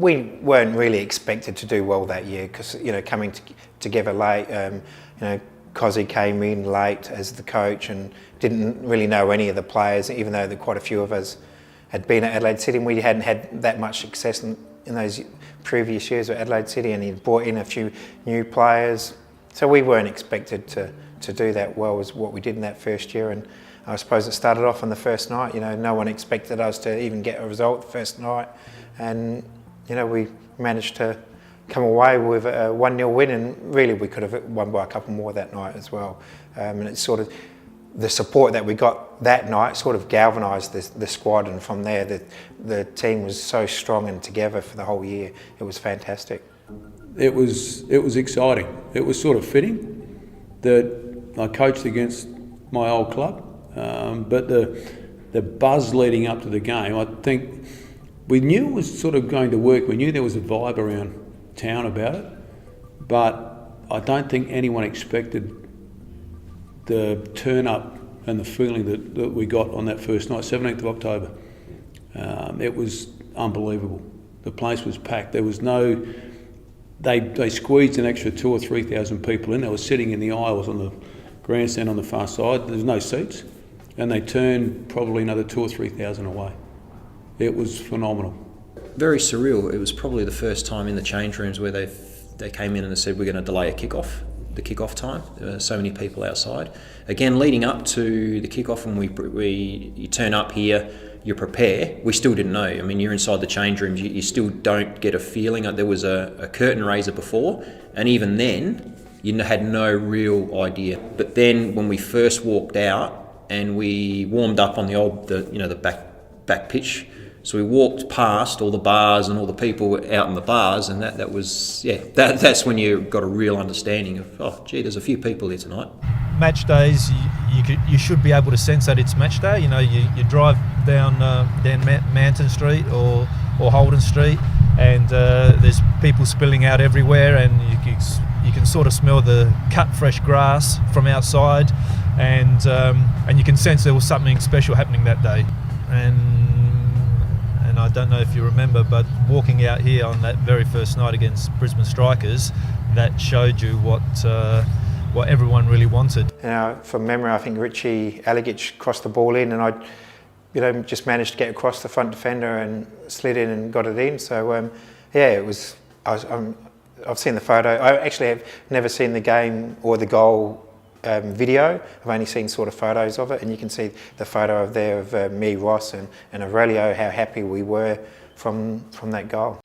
we weren't really expected to do well that year because, coming together late, Cosy came in late as the coach and didn't really know any of the players, even though quite a few of us had been at Adelaide City, and we hadn't had that much success in those previous years at Adelaide City, and he brought in a few new players. So we weren't expected to do that well as what we did in that first year, and I suppose it started off on the first night. No one expected us to even get a result the first night, and we managed to come away with a 1-0 win, and really we could have won by a couple more that night as well. And it's sort of the support that we got that night sort of galvanised the squad, and from there the team was so strong and together for the whole year. It was fantastic. It was exciting. It was sort of fitting that I coached against my old club, but the buzz leading up to the game, I think we knew it was sort of going to work. We knew there was a vibe around town about it, but I don't think anyone expected the turn up and the feeling that we got on that first night, 17th of October. It was unbelievable. The place was packed. There was no... They squeezed an extra 2,000 or 3,000 people in. They were sitting in the aisles on the grandstand on the far side. There's no seats. And they turned probably another 2,000 or 3,000 away. It was phenomenal. Very surreal. It was probably the first time in the change rooms where they came in and they said, we're going to delay the kick-off time. There were so many people outside. Again, leading up to the kick-off, when you turn up here, you prepare. We still didn't know. I mean, you're inside the change rooms, you still don't get a feeling. There was a curtain raiser before, and even then, you had no real idea. But then, when we first walked out and we warmed up on the back pitch, so we walked past all the bars and all the people out in the bars, and that's when you got a real understanding of, oh, gee, there's a few people here tonight. Match days, you should be able to sense that it's match day. You drive down Manton Street or Holden Street, and there's people spilling out everywhere, and you can sort of smell the cut fresh grass from outside, and you can sense there was something special happening that day. And I don't know if you remember, but walking out here on that very first night against Brisbane Strikers, that showed you what everyone really wanted. From memory, I think Richie, Alagich crossed the ball in, and I just managed to get across the front defender and slid in and got it in. So it was. I've seen the photo. I actually have never seen the game or the goal video. I've only seen sort of photos of it, and you can see the photo of me, Ross, and Aurelio, how happy we were from that goal.